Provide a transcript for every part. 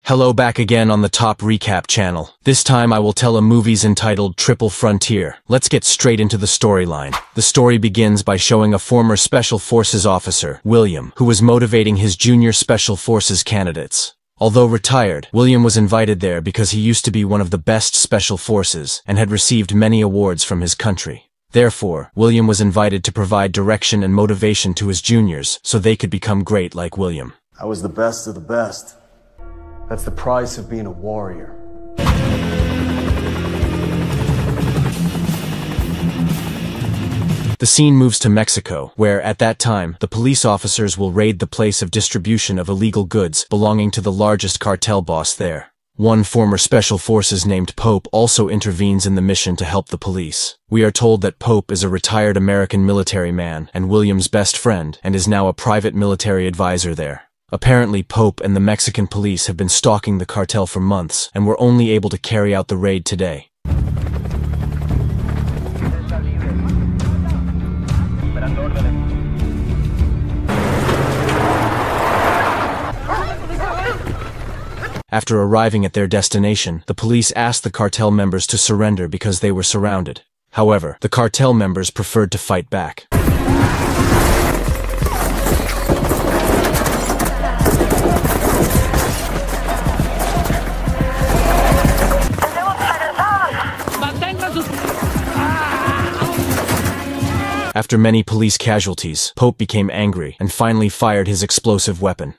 Hello, back again on the Top Recap channel. This time I will tell a movie's entitled Triple Frontier. Let's get straight into the storyline. The story begins by showing a former Special Forces officer, William, who was motivating his junior Special Forces candidates. Although retired, William was invited there because he used to be one of the best Special Forces and had received many awards from his country. Therefore, William was invited to provide direction and motivation to his juniors so they could become great like William. I was the best of the best. That's the price of being a warrior. The scene moves to Mexico, where, at that time, the police officers will raid the place of distribution of illegal goods belonging to the largest cartel boss there. One former Special Forces named Pope also intervenes in the mission to help the police. We are told that Pope is a retired American military man and William's best friend, and is now a private military advisor there. Apparently, Pope and the Mexican police have been stalking the cartel for months and were only able to carry out the raid today. After arriving at their destination, the police asked the cartel members to surrender because they were surrounded. However, the cartel members preferred to fight back. After many police casualties, Pope became angry and finally fired his explosive weapon.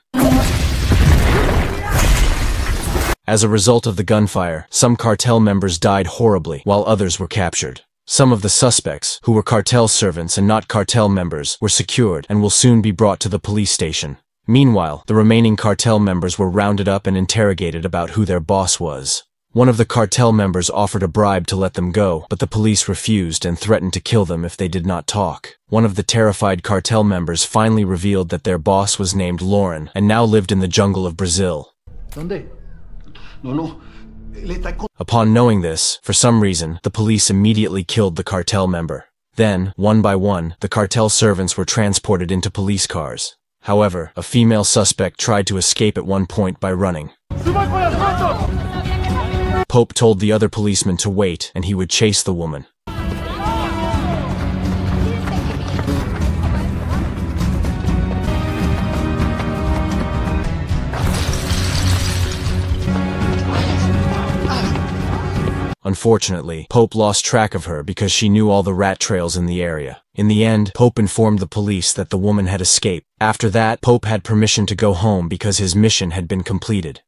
As a result of the gunfire, some cartel members died horribly while others were captured. Some of the suspects, who were cartel servants and not cartel members, were secured and will soon be brought to the police station. Meanwhile, the remaining cartel members were rounded up and interrogated about who their boss was. One of the cartel members offered a bribe to let them go, but the police refused and threatened to kill them if they did not talk. One of the terrified cartel members finally revealed that their boss was named Lauren and now lived in the jungle of Brazil. Upon knowing this, for some reason, the police immediately killed the cartel member. Then, one by one, the cartel servants were transported into police cars. However, a female suspect tried to escape at one point by running. Pope told the other policemen to wait, and he would chase the woman. Unfortunately, Pope lost track of her because she knew all the rat trails in the area. In the end, Pope informed the police that the woman had escaped. After that, Pope had permission to go home because his mission had been completed.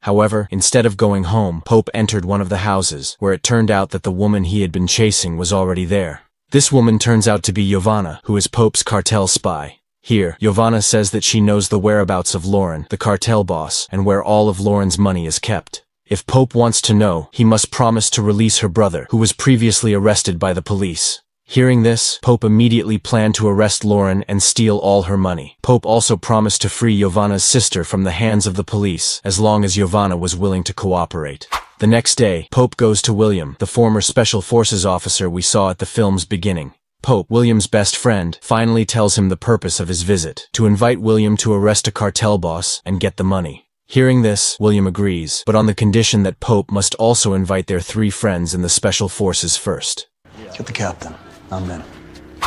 However, instead of going home, Pope entered one of the houses, where it turned out that the woman he had been chasing was already there. This woman turns out to be Giovanna, who is Pope's cartel spy. Here, Giovanna says that she knows the whereabouts of Lauren, the cartel boss, and where all of Lauren's money is kept. If Pope wants to know, he must promise to release her brother, who was previously arrested by the police. Hearing this, Pope immediately planned to arrest Lauren and steal all her money. Pope also promised to free Giovanna's sister from the hands of the police, as long as Giovanna was willing to cooperate. The next day, Pope goes to William, the former Special Forces officer we saw at the film's beginning. Pope, William's best friend, finally tells him the purpose of his visit, to invite William to arrest a cartel boss and get the money. Hearing this, William agrees, but on the condition that Pope must also invite their 3 friends in the Special Forces first. Get the captain. I'm in.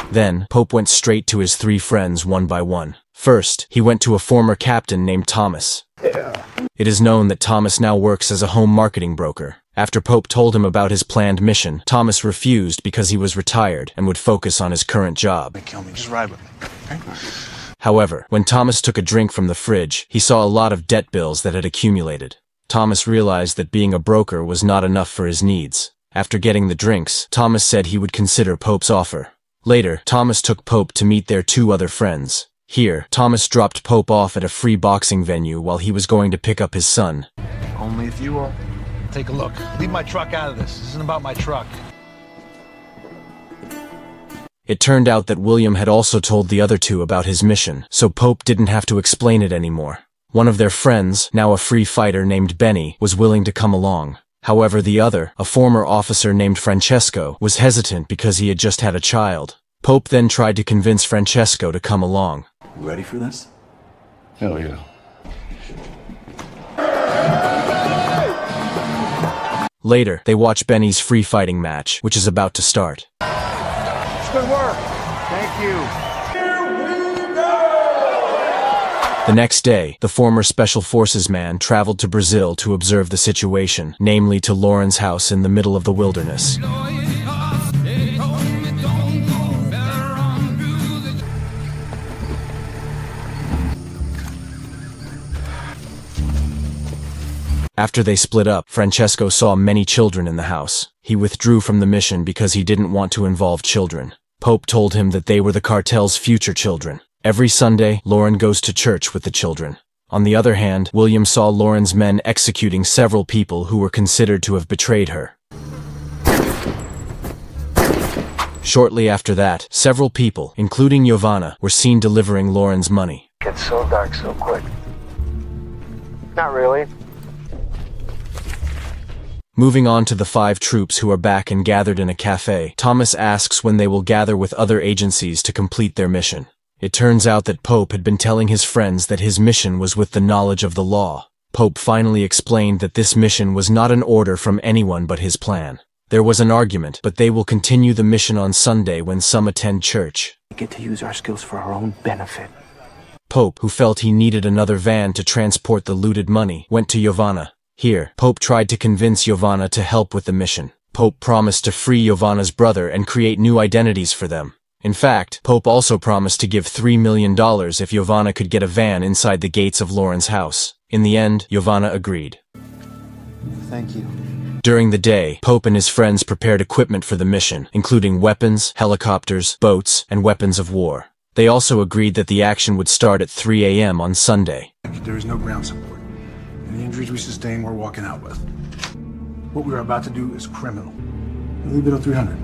Then, Pope went straight to his 3 friends one by one. First, he went to a former captain named Thomas. It is known that Thomas now works as a home marketing broker. After Pope told him about his planned mission, Thomas refused because he was retired and would focus on his current job. Kill me. Just ride with me. Okay? However, when Thomas took a drink from the fridge, he saw a lot of debt bills that had accumulated. Thomas realized that being a broker was not enough for his needs. After getting the drinks, Thomas said he would consider Pope's offer. Later, Thomas took Pope to meet their 2 other friends. Here, Thomas dropped Pope off at a free boxing venue while he was going to pick up his son. Only if you are. Take a look. Leave my truck out of this. This isn't about my truck. It turned out that William had also told the other 2 about his mission, so Pope didn't have to explain it anymore. One of their friends, now a free fighter named Benny, was willing to come along. However, the other, a former officer named Francesco, was hesitant because he had just had a child. Pope then tried to convince Francesco to come along. You ready for this? Hell yeah. Later, they watch Benny's free fighting match, which is about to start. It's good work. Thank you. The next day, the former Special Forces man traveled to Brazil to observe the situation, namely to Lauren's house in the middle of the wilderness. After they split up, Francesco saw many children in the house. He withdrew from the mission because he didn't want to involve children. Pope told him that they were the cartel's future children. Every Sunday, Lauren goes to church with the children. On the other hand, William saw Lauren's men executing several people who were considered to have betrayed her. Shortly after that, several people, including Giovanna, were seen delivering Lauren's money. It's so dark so quick. Not really. Moving on to the 5 troops who are back and gathered in a cafe, Thomas asks when they will gather with other agencies to complete their mission. It turns out that Pope had been telling his friends that his mission was with the knowledge of the law. Pope finally explained that this mission was not an order from anyone but his plan. There was an argument, but they will continue the mission on Sunday when some attend church. We get to use our skills for our own benefit. Pope, who felt he needed another van to transport the looted money, went to Giovanna. Here, Pope tried to convince Giovanna to help with the mission. Pope promised to free Giovanna's brother and create new identities for them. In fact, Pope also promised to give $3 million if Giovanna could get a van inside the gates of Lauren's house. In the end, Giovanna agreed. Thank you. During the day, Pope and his friends prepared equipment for the mission, including weapons, helicopters, boats, and weapons of war. They also agreed that the action would start at 3 a.m. on Sunday. There is no ground support. And the injuries we sustain, we're walking out with. What we are about to do is criminal. Leave it on 300.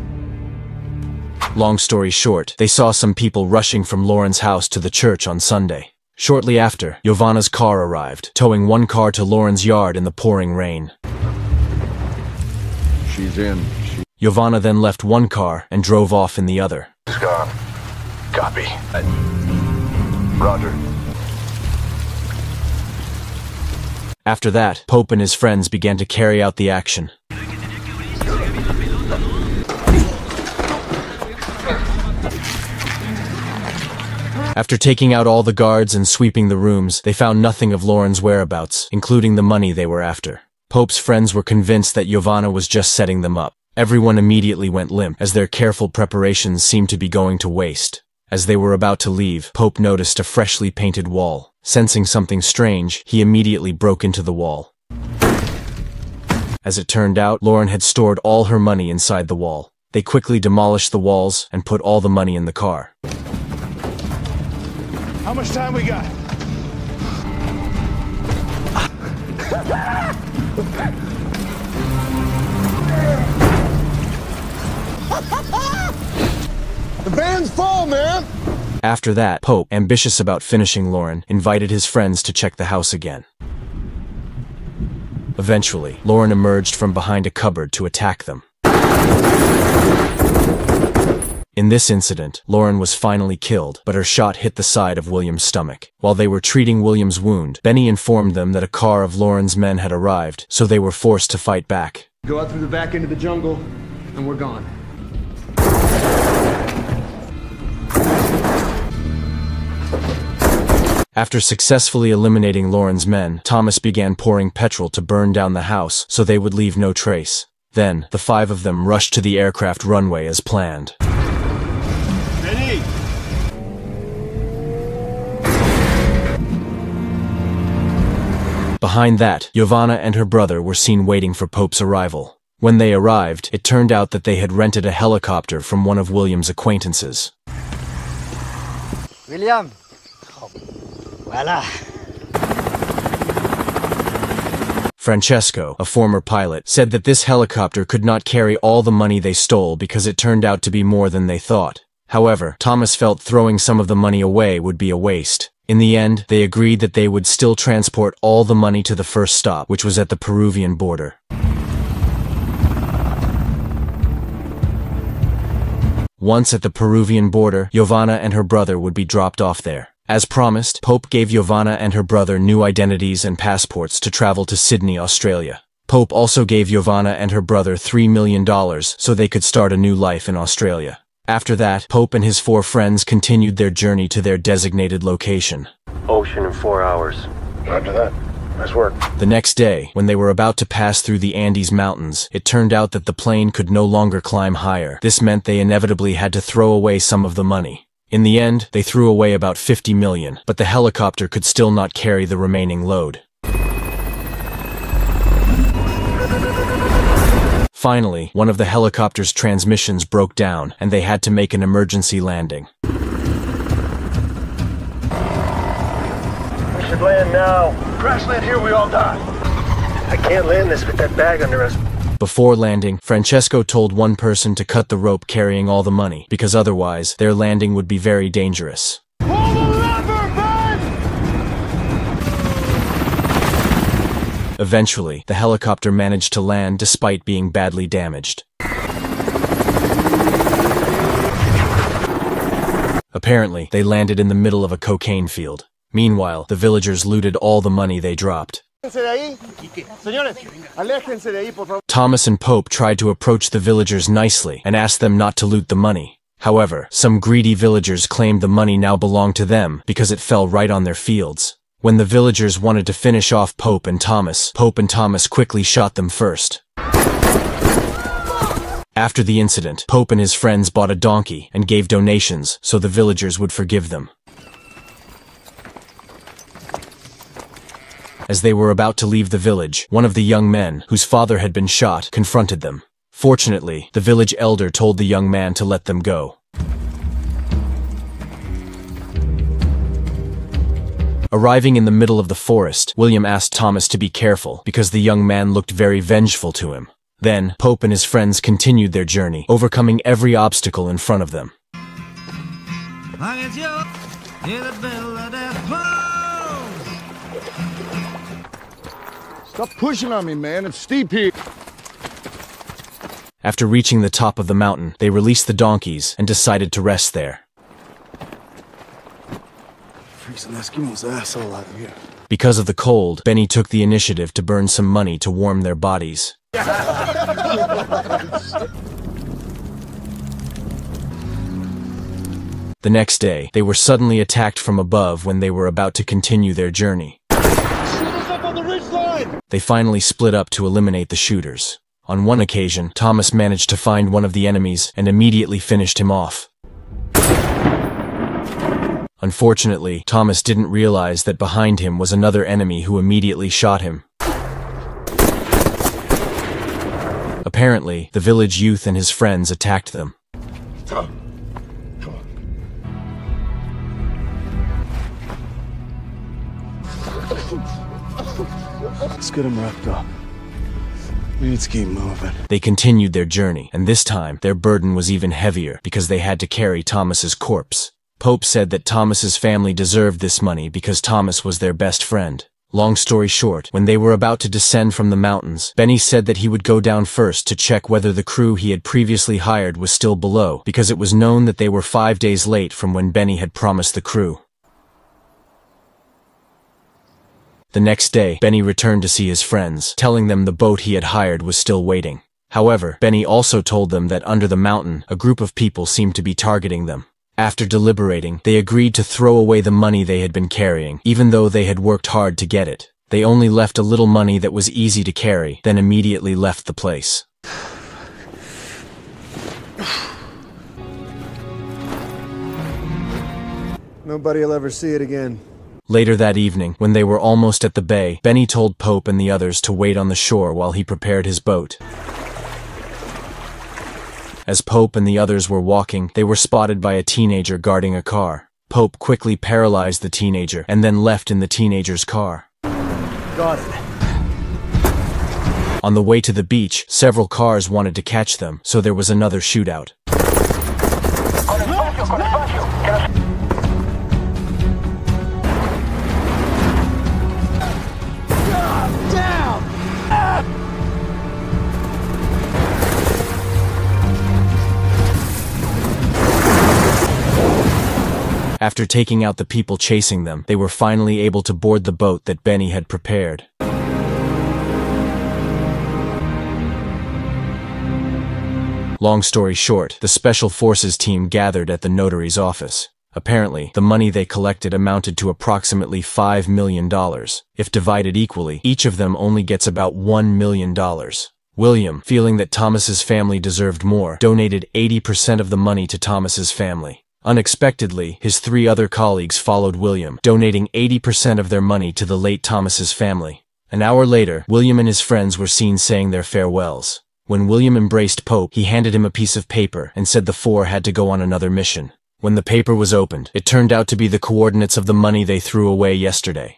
Long story short, they saw some people rushing from Lauren's house to the church on Sunday. Shortly after, Giovanna's car arrived, towing one car to Lauren's yard in the pouring rain. She's in. Giovanna then left one car and drove off in the other. She's gone. Copy. Roger. After that, Pope and his friends began to carry out the action. After taking out all the guards and sweeping the rooms, they found nothing of Lauren's whereabouts, including the money they were after. Pope's friends were convinced that Giovanna was just setting them up. Everyone immediately went limp, as their careful preparations seemed to be going to waste. As they were about to leave, Pope noticed a freshly painted wall. Sensing something strange, he immediately broke into the wall. As it turned out, Lauren had stored all her money inside the wall. They quickly demolished the walls and put all the money in the car. How much time we got? The van's full, man! After that, Pope, ambitious about finishing Lauren, invited his friends to check the house again. Eventually, Lauren emerged from behind a cupboard to attack them. In this incident, Lauren was finally killed, but her shot hit the side of William's stomach. While they were treating William's wound, Benny informed them that a car of Lauren's men had arrived, so they were forced to fight back. Go out through the back end of the jungle, and we're gone. After successfully eliminating Lauren's men, Thomas began pouring petrol to burn down the house so they would leave no trace. Then, the 5 of them rushed to the aircraft runway as planned. Benny! Behind that, Giovanna and her brother were seen waiting for Pope's arrival. When they arrived, it turned out that they had rented a helicopter from one of William's acquaintances. William! Voila! Francesco, a former pilot, said that this helicopter could not carry all the money they stole because it turned out to be more than they thought. However, Thomas felt throwing some of the money away would be a waste. In the end, they agreed that they would still transport all the money to the first stop, which was at the Peruvian border. Once at the Peruvian border, Giovanna and her brother would be dropped off there. As promised, Pope gave Giovanna and her brother new identities and passports to travel to Sydney, Australia. Pope also gave Jovana and her brother $3 million so they could start a new life in Australia. After that, Pope and his 4 friends continued their journey to their designated location. Ocean in 4 hours. Roger that. Nice work. The next day, when they were about to pass through the Andes Mountains, it turned out that the plane could no longer climb higher. This meant they inevitably had to throw away some of the money. In the end, they threw away about $50 million, but the helicopter could still not carry the remaining load. Finally, one of the helicopter's transmissions broke down, and they had to make an emergency landing. We should land now. Crash land here, we all die. I can't land this with that bag under us. Before landing, Francesco told one person to cut the rope carrying all the money, because otherwise, their landing would be very dangerous. Pull the lever, Ben! Eventually, the helicopter managed to land despite being badly damaged. Apparently, they landed in the middle of a cocaine field. Meanwhile, the villagers looted all the money they dropped. Thomas and Pope tried to approach the villagers nicely and asked them not to loot the money. However, some greedy villagers claimed the money now belonged to them because it fell right on their fields. When the villagers wanted to finish off Pope and Thomas quickly shot them first. After the incident, Pope and his friends bought a donkey and gave donations so the villagers would forgive them. As they were about to leave the village, one of the young men, whose father had been shot, confronted them. Fortunately, the village elder told the young man to let them go. Arriving in the middle of the forest, William asked Thomas to be careful because the young man looked very vengeful to him. Then, Pope and his friends continued their journey, overcoming every obstacle in front of them. Stop pushing on me, man. It's steep here. After reaching the top of the mountain, they released the donkeys and decided to rest there. Freezing Eskimo's asshole out here. Because of the cold, Benny took the initiative to burn some money to warm their bodies. The next day, they were suddenly attacked from above when they were about to continue their journey. They finally split up to eliminate the shooters. On one occasion, Thomas managed to find one of the enemies and immediately finished him off. Unfortunately, Thomas didn't realize that behind him was another enemy who immediately shot him. Apparently, the village youth and his friends attacked them. Let's get him wrapped up. We need to keep moving. They continued their journey, and this time, their burden was even heavier because they had to carry Thomas's corpse. Pope said that Thomas's family deserved this money because Thomas was their best friend. Long story short, when they were about to descend from the mountains, Benny said that he would go down first to check whether the crew he had previously hired was still below, because it was known that they were 5 days late from when Benny had promised the crew. The next day, Benny returned to see his friends, telling them the boat he had hired was still waiting. However, Benny also told them that under the mountain, a group of people seemed to be targeting them. After deliberating, they agreed to throw away the money they had been carrying, even though they had worked hard to get it. They only left a little money that was easy to carry, then immediately left the place. Nobody'll ever see it again. Later that evening, when they were almost at the bay, Benny told Pope and the others to wait on the shore while he prepared his boat. As Pope and the others were walking, they were spotted by a teenager guarding a car. Pope quickly paralyzed the teenager and then left in the teenager's car. Got it. On the way to the beach, several cars wanted to catch them, so there was another shootout. After taking out the people chasing them, they were finally able to board the boat that Benny had prepared. Long story short, the Special Forces team gathered at the notary's office. Apparently, the money they collected amounted to approximately $5 million. If divided equally, each of them only gets about $1 million. William, feeling that Thomas's family deserved more, donated 80% of the money to Thomas's family. Unexpectedly, his 3 other colleagues followed William, donating 80% of their money to the late Thomas's family. An hour later, William and his friends were seen saying their farewells. When William embraced Pope, he handed him a piece of paper and said the 4 had to go on another mission. When the paper was opened, it turned out to be the coordinates of the money they threw away yesterday.